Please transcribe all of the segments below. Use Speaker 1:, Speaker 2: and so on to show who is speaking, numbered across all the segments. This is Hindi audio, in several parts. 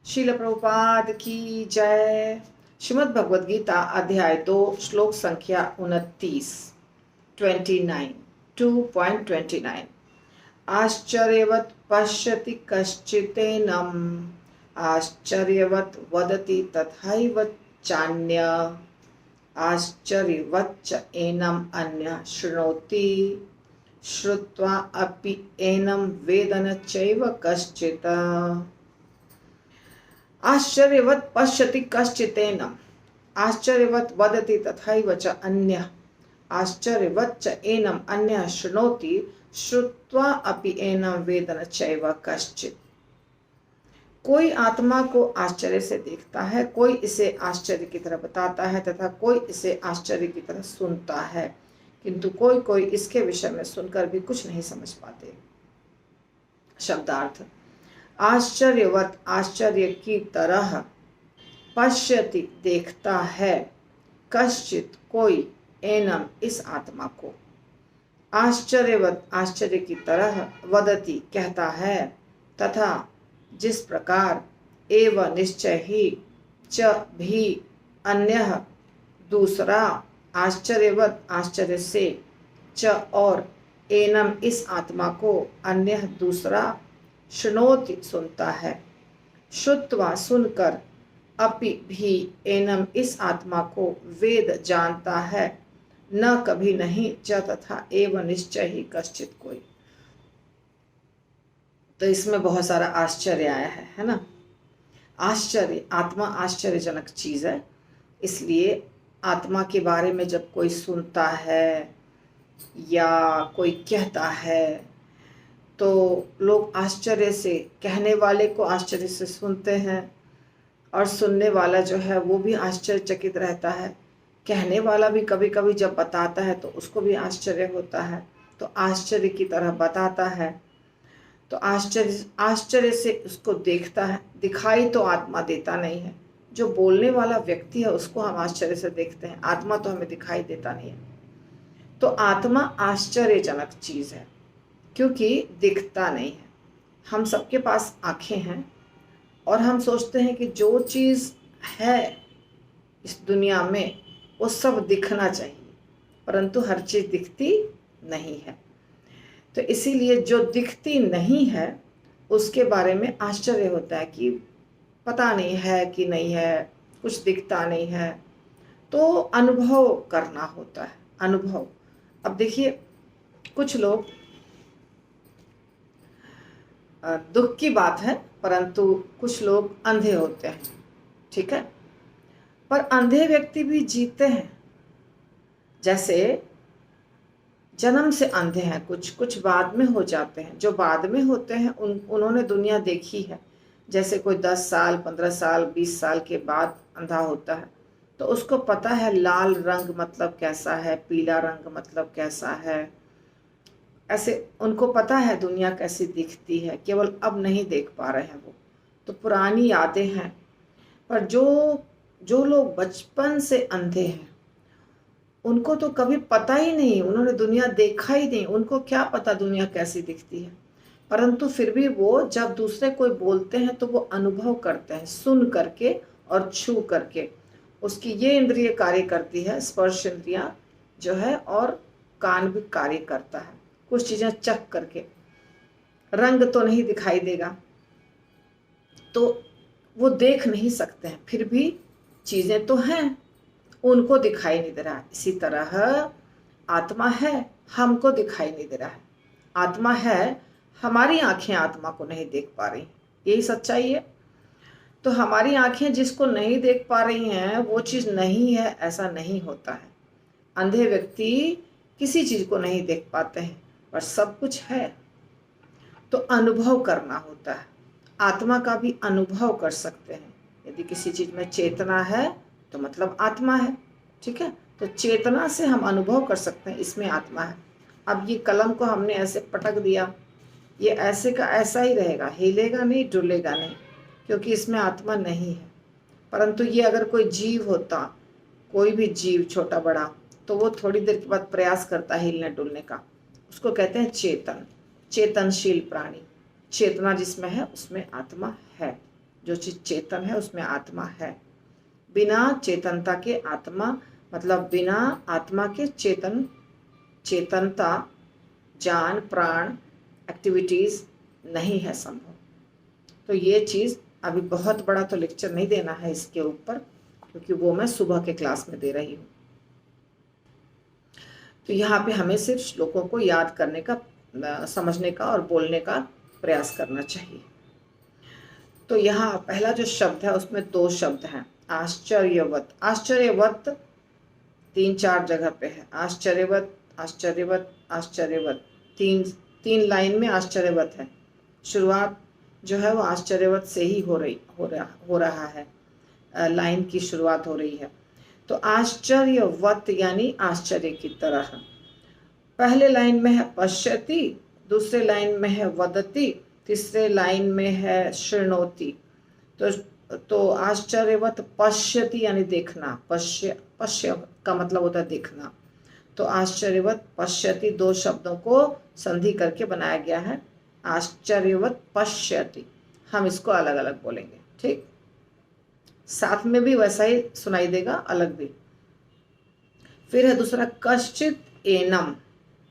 Speaker 1: श्रील प्रभुपाद की जय। श्रीमद् भगवद गीता अध्याय 2 श्लोक संख्या 29 29 2.29। आश्चर्यवत् पश्यति कश्चिदेनम् आश्चर्यवत् वदति तथैव चान्य आश्चर्यवच्च एनम् अन्यः शृणोति श्रुत्वा अपि एनं वेद न चैव कश्चित्। आश्चर्यवत् पश्यति कश्चिदेनम् आश्चर्यवत् वदति तथैव च अन्यः आश्चर्यवच्च एनम् अन्यः शृणोति श्रुत्वा अपि एनं वेद न चैव कश्चित्। कोई आत्मा को आश्चर्य से देखता है, कोई इसे आश्चर्य की तरह बताता है तथा कोई इसे आश्चर्य की तरह सुनता है, किंतु कोई कोई इसके विषय में सुनकर भी कुछ नहीं समझ पाते। शब्दार्थ: आश्चर्यवत आश्चर्य की तरह, पश्यति देखता है, कश्चित कोई, एनम इस आत्मा को, आश्चर्यवत आश्चर्य की तरह, वदति कहता है, तथा जिस प्रकार, एव निश्चय ही, च भी अन्यः दूसरा, आश्चर्यवत आश्चर्य से, च और, एनम इस आत्मा को, अन्यः दूसरा, शृणोति सुनता है, श्रुत्वा सुनकर, अपि भी एनम इस आत्मा को, वेद जानता है, न कभी नहीं, च तथा एव निश्चय ही कश्चित कोई। तो इसमें बहुत सारा आश्चर्य आया है ना। आश्चर्य, आत्मा आश्चर्यजनक चीज है, इसलिए आत्मा के बारे में जब कोई सुनता है या कोई कहता है तो लोग आश्चर्य से, कहने वाले को आश्चर्य से सुनते हैं और सुनने वाला जो है वो भी आश्चर्यचकित रहता है। कहने वाला भी कभी कभी जब बताता है तो उसको भी आश्चर्य होता है, तो आश्चर्य की तरह बताता है, तो आश्चर्य से उसको देखता है। दिखाई तो आत्मा देता नहीं है, जो बोलने वाला व्यक्ति है उसको हम आश्चर्य से देखते हैं, आत्मा तो हमें दिखाई देता नहीं है। तो आत्मा आश्चर्यजनक चीज है क्योंकि दिखता नहीं है। हम सबके पास आंखें हैं और हम सोचते हैं कि जो चीज है इस दुनिया में वो सब दिखना चाहिए, परंतु हर चीज दिखती नहीं है। तो इसीलिए जो दिखती नहीं है उसके बारे में आश्चर्य होता है कि पता नहीं है कि नहीं है, कुछ दिखता नहीं है, तो अनुभव करना होता है, अनुभव। अब देखिए, कुछ लोग, दुख की बात है, परंतु कुछ लोग अंधे होते हैं, ठीक है, पर अंधे व्यक्ति भी जीते हैं। जैसे जन्म से अंधे हैं, कुछ बाद में हो जाते हैं। जो बाद में होते हैं उन्होंने दुनिया देखी है। जैसे कोई 10 साल 15 साल 20 साल के बाद अंधा होता है तो उसको पता है लाल रंग मतलब कैसा है, पीला रंग मतलब कैसा है, ऐसे उनको पता है दुनिया कैसी दिखती है, केवल अब नहीं देख पा रहे हैं वो, तो पुरानी यादें हैं। पर जो लोग बचपन से अंधे हैं उनको तो कभी पता ही नहीं, उन्होंने दुनिया देखा ही नहीं, उनको क्या पता दुनिया कैसी दिखती है, परंतु फिर भी वो जब दूसरे कोई बोलते हैं तो वो अनुभव करते हैं, सुन करके और छू करके। उसकी ये इंद्रिय कार्य करती है, स्पर्श इंद्रिया जो है, और कान भी कार्य करता है, कुछ चीजें चख करके। रंग तो नहीं दिखाई देगा तो वो देख नहीं सकते हैं, फिर भी चीजें तो हैं, उनको दिखाई नहीं दे रहा। इसी तरह आत्मा है, हमको दिखाई नहीं दे रहा है। आत्मा है, हमारी आंखें आत्मा को नहीं देख पा रही, यही सच्चाई है। तो हमारी आंखें जिसको नहीं देख पा रही हैं वो चीज नहीं है, ऐसा नहीं होता है। अंधे व्यक्ति किसी चीज को नहीं देख पाते हैं पर सब कुछ है, तो अनुभव करना होता है। आत्मा का भी अनुभव कर सकते हैं। यदि किसी चीज में चेतना है तो मतलब आत्मा है, ठीक है, तो चेतना से हम अनुभव कर सकते हैं इसमें आत्मा है। अब ये कलम को हमने ऐसे पटक दिया, ये ऐसे का ऐसा ही रहेगा, हिलेगा नहीं, डुलेगा नहीं, क्योंकि इसमें आत्मा नहीं है। परंतु ये अगर कोई जीव होता, कोई भी जीव छोटा बड़ा, तो वो थोड़ी देर के बाद प्रयास करता है हिलने डुलने का, उसको कहते हैं चेतन, चेतनशील प्राणी। चेतना जिसमें है उसमें आत्मा है। जो चीज चेतन है उसमें आत्मा है। बिना चेतनता के आत्मा, मतलब बिना आत्मा के चेतनता, जान, प्राण, एक्टिविटीज नहीं है संभव। तो ये चीज अभी बहुत बड़ा तो लेक्चर नहीं देना है इसके ऊपर, क्योंकि वो मैं सुबह के क्लास में दे रही हूँ। तो यहाँ पे हमें सिर्फ श्लोकों को याद करने का, समझने का और बोलने का प्रयास करना चाहिए। तो यहाँ पहला जो शब्द है उसमें 2 शब्द हैं, आश्चर्यवत। आश्चर्यवत 3-4 जगह पे है, आश्चर्यवत, आश्चर्यवत, आश्चर्यवत, तीन लाइन में आश्चर्यवत है। शुरुआत जो है वो आश्चर्यवत से ही हो रहा है, लाइन की शुरुआत हो रही है। तो आश्चर्यवत यानी आश्चर्य की तरह। पहले लाइन में है पश्यति, दूसरे लाइन में है वदति, तीसरे लाइन में है शृणोति। तो आश्चर्यवत पश्यति यानी देखना, पश्य का मतलब होता है देखना। तो आश्चर्यवत पश्यति 2 शब्दों को संधि करके बनाया गया है, आश्चर्यवत पश्यति। हम इसको अलग अलग बोलेंगे, ठीक। साथ में भी वैसा ही सुनाई देगा, अलग भी। फिर है दूसरा कश्चित एनम।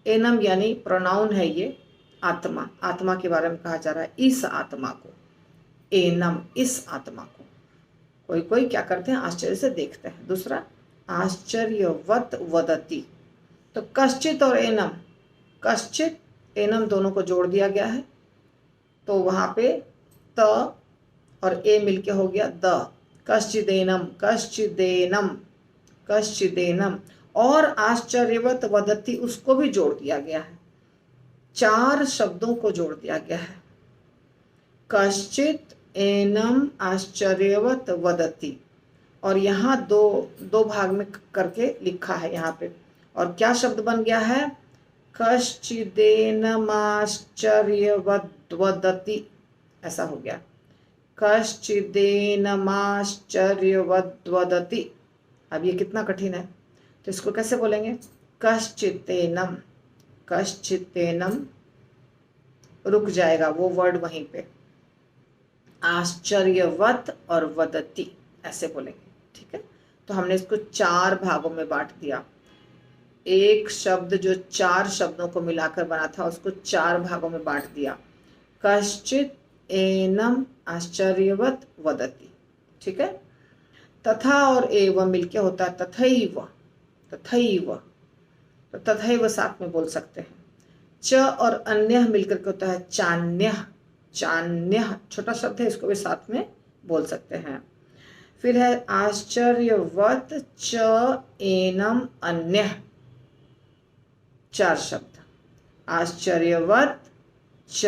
Speaker 1: एनम यानी प्रोनाउन है ये, आत्मा। आत्मा के बारे में कहा जा रहा है, इस आत्मा को, एनम, इस आत्मा को। कोई कोई क्या करते हैं, आश्चर्य से देखते हैं। दूसरा आश्चर्यवत वदति। तो कश्चित और एनम, कश्चित एनम दोनों को जोड़ दिया गया है, तो वहां पे त और ए मिलके हो गया द, कश्चिदेनम, कश्चिदेनम, कश्चिदेनम। और आश्चर्यवत वदति उसको भी जोड़ दिया गया है, 4 शब्दों को जोड़ दिया गया है, कश्चित एनम आश्चर्यवत वदति। और यहाँ दो भाग में करके लिखा है यहाँ पे। और क्या शब्द बन गया है, कश्चिदेनमाश्चर्यवत वदति, ऐसा हो गया, कश्चिदेनमाश्चर्यवत वदति। अब ये कितना कठिन है, तो इसको कैसे बोलेंगे, कश्चितेनम, कश्चितेनम, रुक जाएगा वो वर्ड वहीं पे, आश्चर्यवत और वदति ऐसे बोलेंगे, ठीक है। तो हमने इसको 4 भागों में बांट दिया। एक शब्द जो 4 शब्दों को मिलाकर बना था उसको 4 भागों में बांट दिया, कश्चित एनम आश्चर्यवत वदति, ठीक है। तथा और एव मिलके होता है तथैव, तथैव, तो तथैव साथ में बोल सकते हैं। च और अन्य मिलकर के होता है चान्य, चान्य, छोटा शब्द है, इसको भी साथ में बोल सकते हैं। फिर है आश्चर्यवत च एनम अन्य, 4 शब्द, आश्चर्यवत च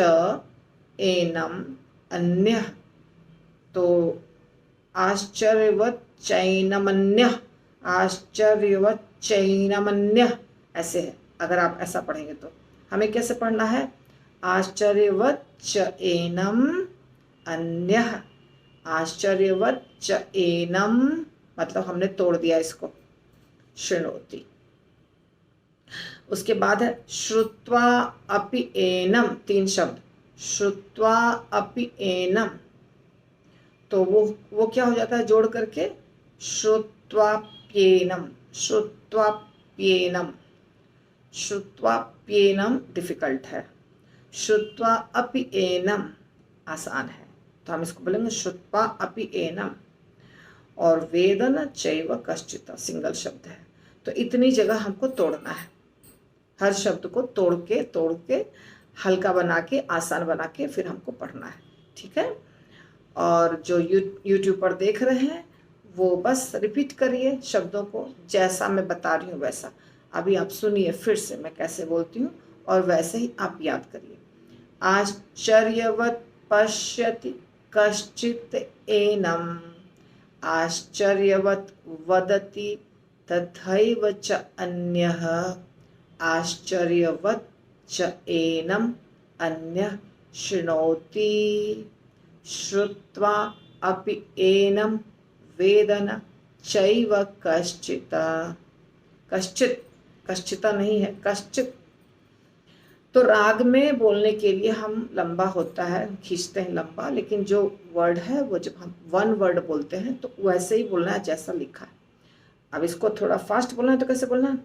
Speaker 1: एनम अन्य। तो आश्चर्यवत चैनमन्य, आश्चर्यवत चैनमन्य, ऐसे है। अगर आप ऐसा पढ़ेंगे तो हमें कैसे पढ़ना है, आश्चर्यवत च एनम अन्य, आश्चर्यवत च एनम, मतलब हमने तोड़ दिया इसको, शृणोति। उसके बाद है श्रुत्वा अपि एनम, 3 शब्द, श्रुत्वा अपि एनम। तो वो क्या हो जाता है जोड़ करके, श्रुत्वाप्येनम, श्रुत्वाप्येनम, श्रुत्वाप्येनम डिफिकल्ट है, श्रुत्वा अपि एनम आसान है, तो हम इसको बोलेंगे श्रुत्वा अपि एनम। और वेदन चैव कश्चित सिंगल शब्द है, तो इतनी जगह हमको तोड़ना है, हर शब्द को तोड़ के हल्का बना के, आसान बना के फिर हमको पढ़ना है, ठीक है। और जो यूट्यूब पर देख रहे हैं वो बस रिपीट करिए शब्दों को, जैसा मैं बता रही हूँ वैसा। अभी आप सुनिए फिर से मैं कैसे बोलती हूँ और वैसे ही आप याद करिए। आश्चर्यवत पश्यति कश्चित एनम, आश्चर्यवत वदति तथैव च अन्यः, आश्चर्यवत च एनम अन्यः शृणोति, श्रुत्वा अपि एनम वेदन चैव कश्चित्, कश्चित, कश्चित नहीं है, कश्चित। तो राग में बोलने के लिए हम लंबा होता है, खींचते हैं लंबा, लेकिन जो वर्ड है वो जब हम वन वर्ड बोलते हैं तो वैसे ही बोलना है जैसा लिखा है। अब इसको थोड़ा फास्ट बोलना है तो कैसे बोलना है?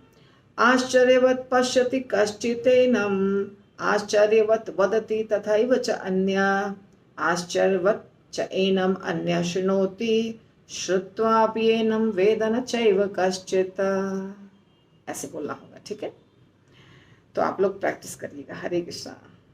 Speaker 1: आश्चर्यवत् पश्यति कश्चिदेनम् आश्चर्यवत् वदति तथैव च अन्या आश्चर्यवत् च एनम् अन्यः शृणोति श्रुत्वापि एनं वेद न चैव कश्चित्। ऐसे बोलना होगा, ठीक है? तो आप लोग प्रैक्टिस करिएगा। हरे कृष्णा।